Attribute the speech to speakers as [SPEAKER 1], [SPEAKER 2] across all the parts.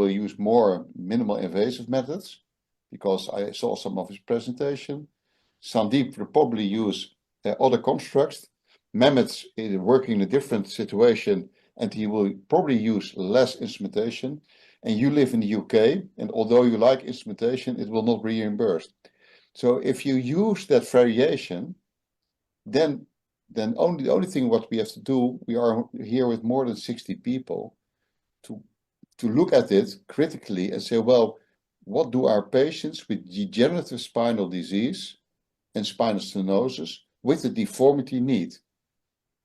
[SPEAKER 1] will use more minimal invasive methods, because I saw some of his presentation. Sandeep will probably use other constructs. Mehmet is working in a different situation, and he will probably use less instrumentation. And you live in the UK, and although you like instrumentation, it will not be reimbursed. So if you use that variation, then the only thing what we have to do, we are here with more than 60 people, to look at it critically and say, well, what do our patients with degenerative spinal disease and spinal stenosis with the deformity need?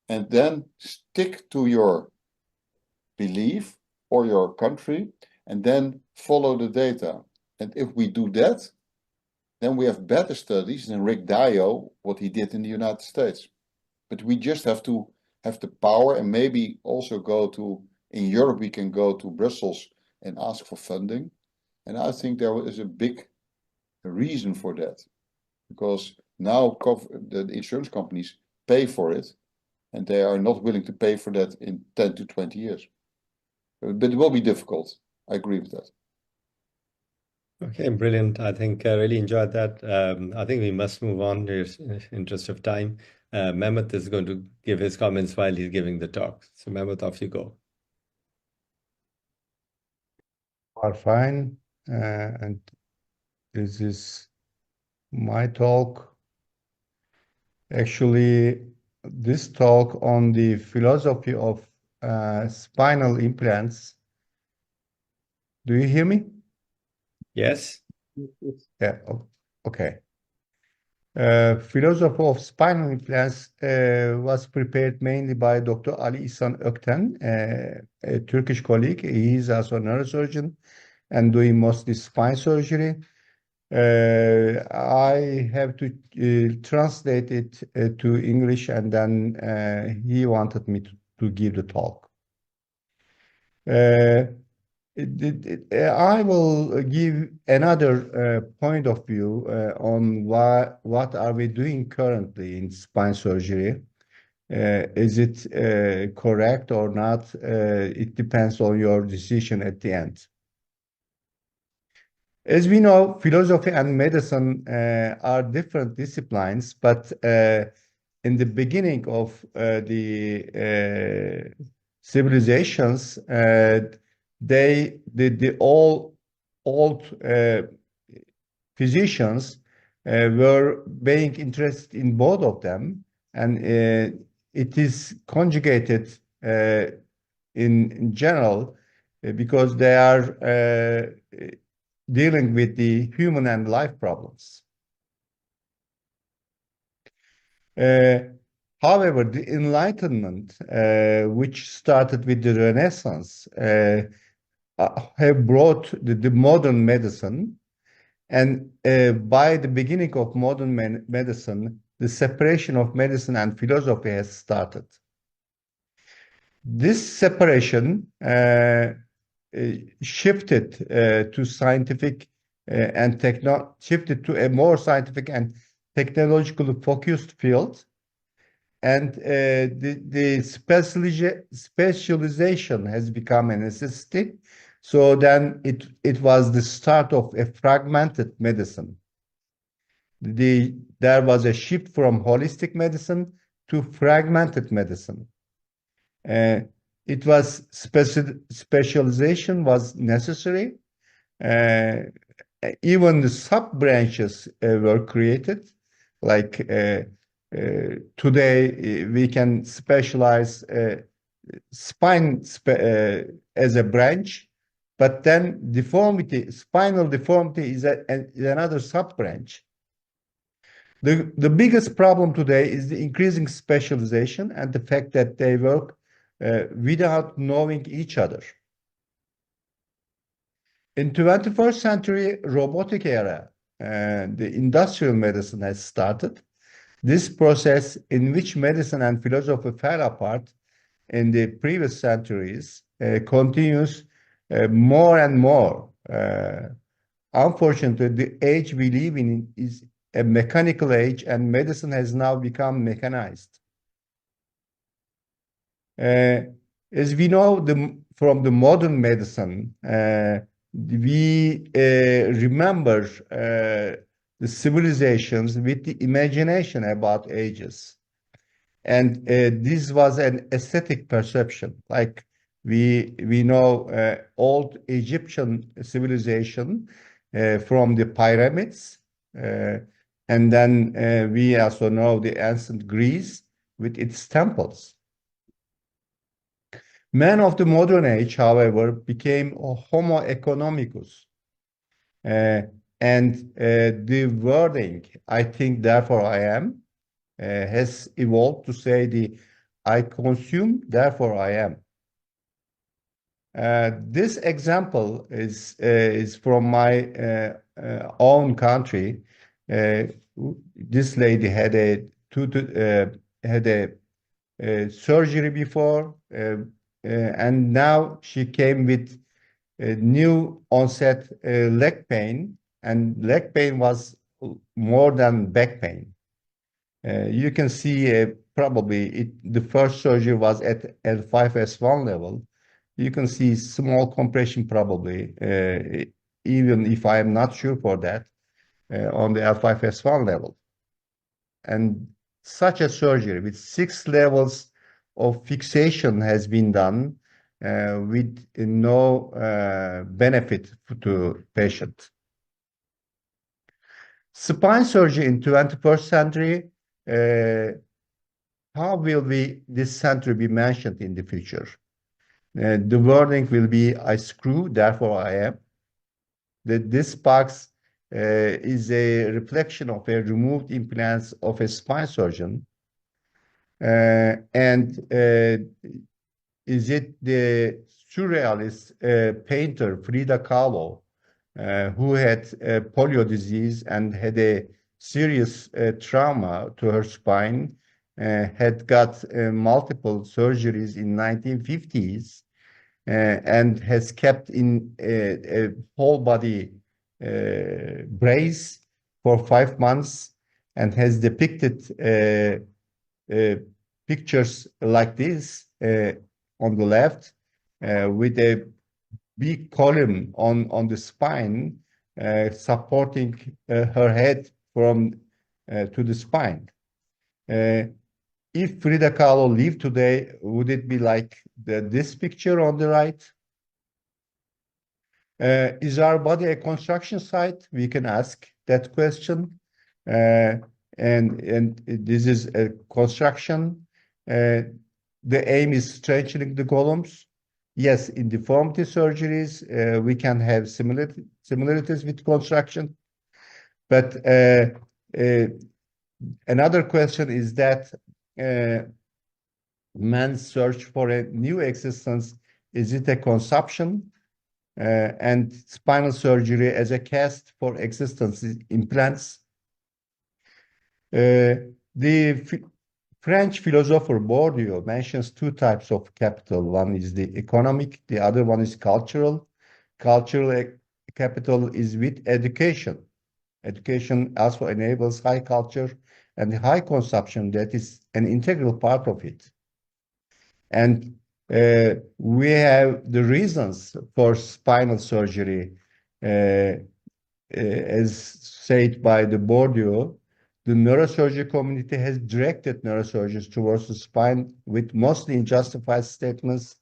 [SPEAKER 1] And then stick to your belief or your country, and then follow the data. And if we do that, then we have better studies than Rick Dio, what he did in the United States. But we just have to have the power, and maybe also go to, in Europe, we can go to Brussels and ask for funding. And I think there is a big reason for that, because now the insurance companies pay for it, and they are not willing to pay for that in 10 to 20 years. But it will be difficult. I agree with that.
[SPEAKER 2] Okay, brilliant. I think I really enjoyed that. I think we must move on. There's interest of time. Mehmet is going to give his comments while he's giving the talk. So Mehmet, off you go.
[SPEAKER 3] Are fine. And this is my talk. Actually, this talk on the philosophy of spinal implants. Do you hear me?
[SPEAKER 2] Yes.
[SPEAKER 3] Yeah. Okay. Philosophy of spinal implants was prepared mainly by Dr. Ali İhsan Ökten, a Turkish colleague. He is also a neurosurgeon and doing mostly spine surgery. I have to translate it to English, and then he wanted me to give the talk. I will give another point of view on what are we doing currently in spine surgery. Is it correct or not? It depends on your decision at the end. As we know, philosophy and medicine are different disciplines, but in the beginning of the civilizations, the old physicians were being interested in both of them, and it is conjugated in general because they are dealing with the human and life problems. However, the Enlightenment, which started with the Renaissance, have brought the modern medicine, and by the beginning of modern medicine, the separation of medicine and philosophy has started. This separation shifted to scientific and shifted to a more scientific and technologically focused field, and the specialization has become a necessity. So then it was the start of a fragmented medicine. There was a shift from holistic medicine to fragmented medicine. It was specialization was necessary. Even the sub-branches were created. Like today, we can specialize spine as a branch, but then spinal deformity is another sub-branch. The biggest problem today is the increasing specialization and the fact that they work without knowing each other. In 21st century robotic era, the industrial medicine has started. This process in which medicine and philosophy fell apart in the previous centuries continues more and more. Unfortunately, the age we live in is a mechanical age, and medicine has now become mechanized. As we know, the from the modern medicine, we remember the civilizations with the imagination about ages. And this was an aesthetic perception. Like we know old Egyptian civilization from the pyramids, and then we also know the ancient Greece with its temples. Man of the modern age, however, became a Homo economicus. And the wording, I think, therefore I am, has evolved to say the I consume, therefore I am. This example is from my own country. This lady had a surgery before, and now she came with new onset leg pain, and leg pain was more than back pain. You can see probably the first surgery was at L5S1 level. You can see small compression probably, even if I am not sure for that, on the L5S1 level. And such a surgery with 6 levels of fixation has been done with no benefit to patient. Spine surgery in 21st century, how will this century be mentioned in the future? The wording will be I screw, therefore I am. This box is a reflection of a removed implants of a spine surgeon. And is it the surrealist painter Frida Kahlo, who had polio disease and had a serious trauma to her spine, had got multiple surgeries in 1950s, and has kept in a whole body brace for 5 months, and has depicted pictures like this on the left, with a big column on the spine supporting her head from to the spine. If Frida Kahlo lived today, would it be like this picture on the right? Is our body a construction site? We can ask that question. And this is a construction. The aim is strengthening the columns. Yes, in deformity surgeries, we can have similarities with construction. But another question is that man's search for a new existence, is it a consumption? And spinal surgery as a cast for existence implants. The French philosopher Bourdieu mentions 2 types of capital. One is the economic, the other one is cultural. Cultural capital is with education. Education also enables high culture and high consumption that is an integral part of it. And we have the reasons for spinal surgery, as said by the Bourdieu. The neurosurgery community has directed neurosurgeons towards the spine with mostly unjustified statements,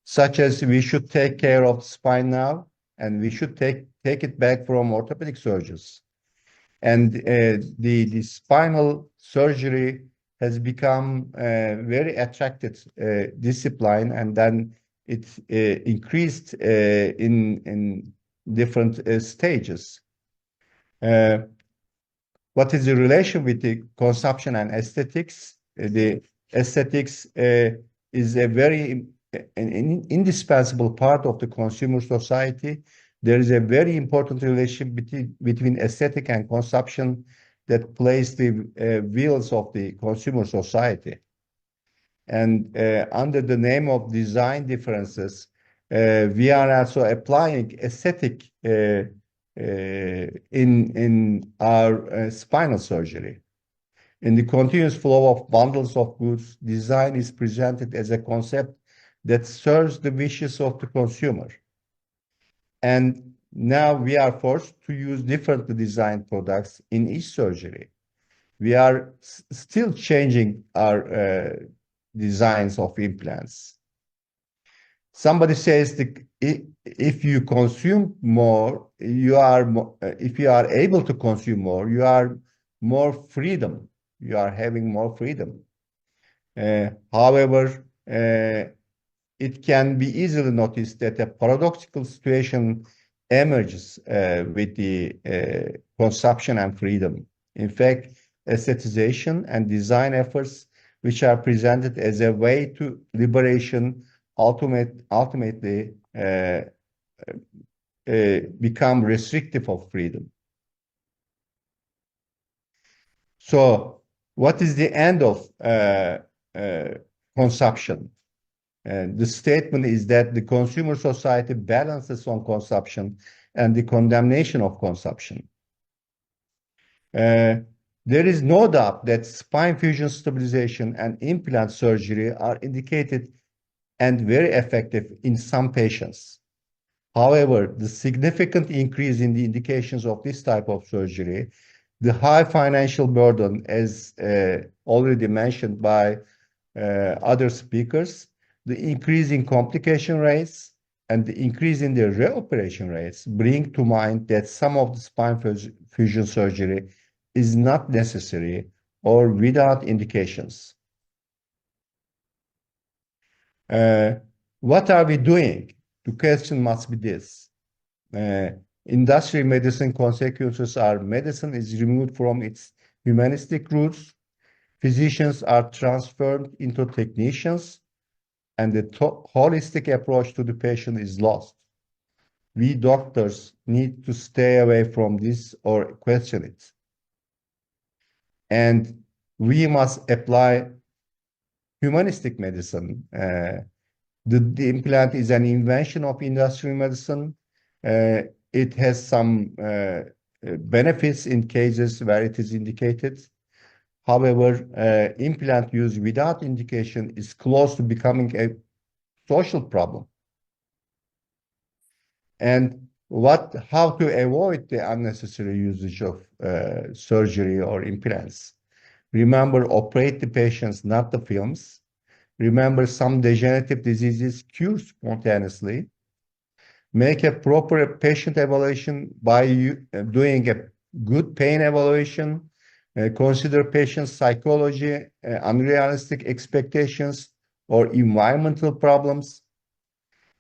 [SPEAKER 3] such as we should take care of the spine now, and we should take it back from orthopedic surgeons. And the spinal surgery has become a very attractive discipline, and then it increased in different stages. What is the relation with the consumption and aesthetics? The aesthetics is a very indispensable part of the consumer society. There is a very important relation between aesthetic and consumption that plays the wheels of the consumer society. And under the name of design differences, we are also applying aesthetic in our spinal surgery. In the continuous flow of bundles of goods, design is presented as a concept that serves the wishes of the consumer. And now we are forced to use differently designed products in each surgery. We are still changing our designs of implants. Somebody says that if you consume more, if you are able to consume more, you are more freedom. You are having more freedom. However, it can be easily noticed that a paradoxical situation emerges with the consumption and freedom. In fact, aestheticization and design efforts, which are presented as a way to liberation, ultimately become restrictive of freedom. So, what is the end of consumption? The statement is that the consumer society balances on consumption and the condemnation of consumption. There is no doubt that spine fusion stabilization and implant surgery are indicated and very effective in some patients. However, the significant increase in the indications of this type of surgery, the high financial burden, as already mentioned by other speakers, the increase in complication rates, and the increase in the reoperation rates bring to mind that some of the spine fusion surgery is not necessary or without indications. What are we doing? The question must be this. Industry medicine consequences are medicine is removed from its humanistic roots, physicians are transformed into technicians, and the holistic approach to the patient is lost. We doctors need to stay away from this or question it. And we must apply humanistic medicine. The implant is an invention of industrial medicine. It has some benefits in cases where it is indicated. However, implant use without indication is close to becoming a social problem. And how to avoid the unnecessary usage of surgery or implants? Remember, operate the patients, not the films. Remember, some degenerative diseases cure spontaneously. Make a proper patient evaluation by doing a good pain evaluation. Consider patient psychology, unrealistic expectations, or environmental problems.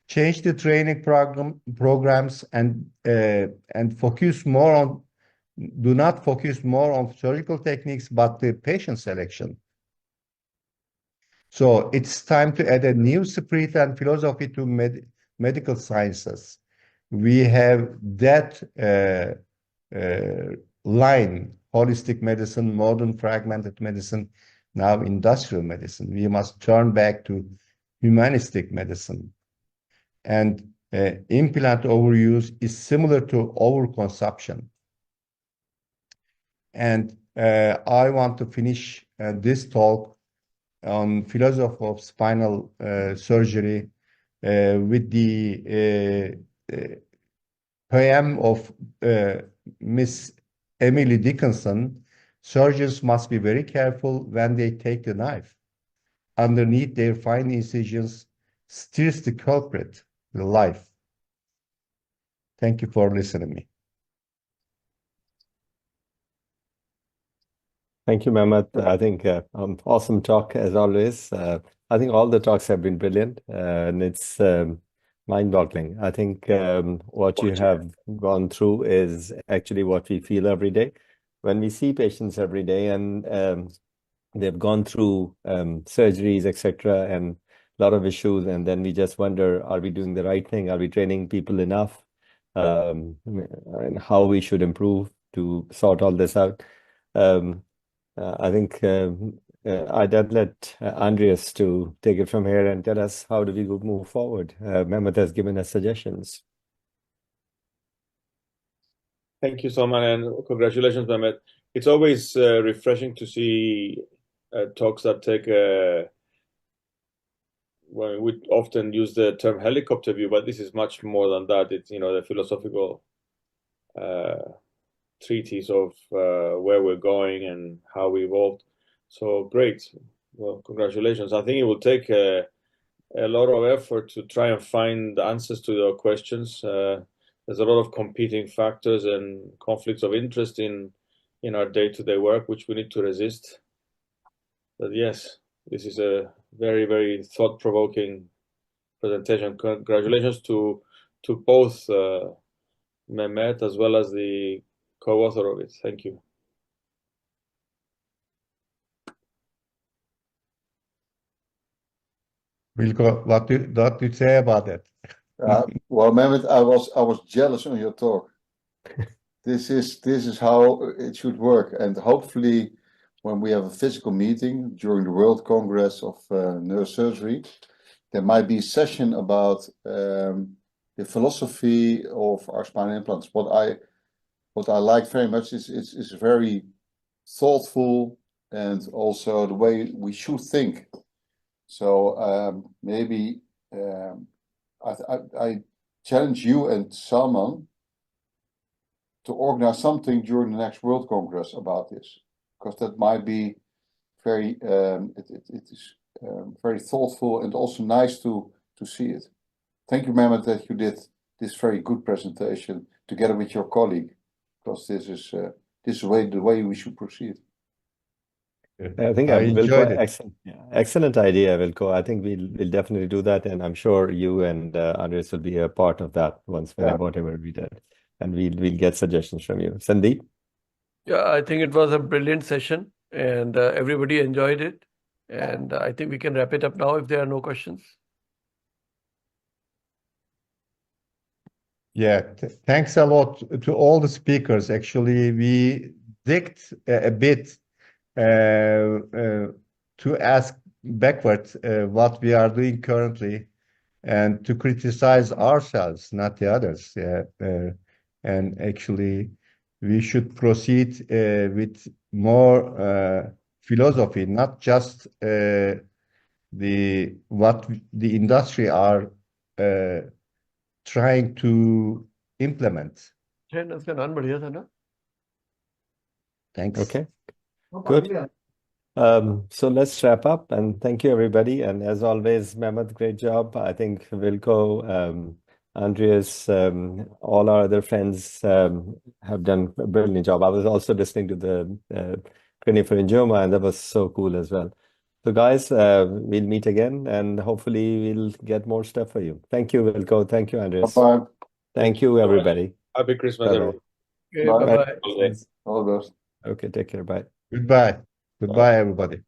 [SPEAKER 3] Change the training programs and focus more on. Do not focus more on surgical techniques, but the patient selection. So it's time to add a new spirit and philosophy to medical sciences. We have that line, holistic medicine, modern fragmented medicine, now industrial medicine. We must turn back to humanistic medicine. And implant overuse is similar to overconsumption. And I want to finish this talk on philosophy of spinal surgery with the poem of Miss Emily Dickinson. Surgeons must be very careful when they take the knife. Underneath their fine incisions stirs the culprit, the life. Thank you for listening to me.
[SPEAKER 2] Thank you, Mehmet. I think awesome talk as always. I think all the talks have been brilliant, and it's mind-boggling. I think what you have gone through is actually what we feel every day when we see patients every day, and they've gone through surgeries, etc., and a lot of issues, and then we just wonder, are we doing the right thing? Are we training people enough? And how we should improve to sort all this out. I think I'd let Andreas to take it from here and tell us how do we move forward. Mehmet has given us suggestions.
[SPEAKER 4] Thank you, Salman, and congratulations, Mehmet. It's always refreshing to see talks that take well, we often use the term helicopter view, but this is much more than that. It's, you know, the philosophical treatise of where we're going and how we evolved. So great. Well, congratulations. I think it will take a lot of effort to try and find answers to your questions. There's a lot of competing factors and conflicts of interest in our day-to-day work, which we need to resist. But yes, this is a very, very thought-provoking presentation. Congratulations to both Mehmet as well as the co-author of it. Thank you.
[SPEAKER 3] Wilco, what do you say about that?
[SPEAKER 1] Well, Mehmet, I was jealous on your talk. This is how it should work, and hopefully, when we have a physical meeting during the World Congress of Neurosurgery, there might be a session about the philosophy of our spinal implants. What I like very much is very thoughtful, and also the way we should think. So maybe I challenge you and Salman to organize something during the next World Congress about this, because that might be very it is very thoughtful and also nice to see it. Thank you, Mehmet, that you did this very good presentation together with your colleague, because this is the way we should proceed.
[SPEAKER 2] I think
[SPEAKER 3] I
[SPEAKER 2] Wilco,
[SPEAKER 3] enjoyed it.
[SPEAKER 2] excellent idea, Wilco. I think we'll definitely do that, and I'm sure you and Andres will be a part of that whatever we did, and we'll get suggestions from you. Sandeep?
[SPEAKER 5] Yeah, I think it was a brilliant session, and everybody enjoyed it. And I think we can wrap it up now if there are no questions.
[SPEAKER 3] Yeah, thanks a lot to all the speakers. Actually, we digged a bit to ask backwards what we are doing currently, and to criticize ourselves, not the others. And actually, we should proceed with more philosophy, not just what the industry are trying to implement. Thanks.
[SPEAKER 2] Okay, good. So let's wrap up, and thank you, everybody. And as always, Mehmet, great job. I think Wilco, Andreas, all our other friends have done a brilliant job. I was also listening to the Craniopharyngioma, and that was so cool as well. So guys, we'll meet again, and hopefully we'll get more stuff for you. Thank you, Wilco. Thank you, Andreas.
[SPEAKER 1] Bye-bye.
[SPEAKER 2] Thank you, everybody.
[SPEAKER 4] Happy Christmas,
[SPEAKER 2] Bye-bye.
[SPEAKER 4] everyone.
[SPEAKER 5] Okay,
[SPEAKER 1] Bye.
[SPEAKER 5] bye-bye.
[SPEAKER 1] All the best.
[SPEAKER 2] Okay, take care. Bye.
[SPEAKER 3] Goodbye. Goodbye, everybody.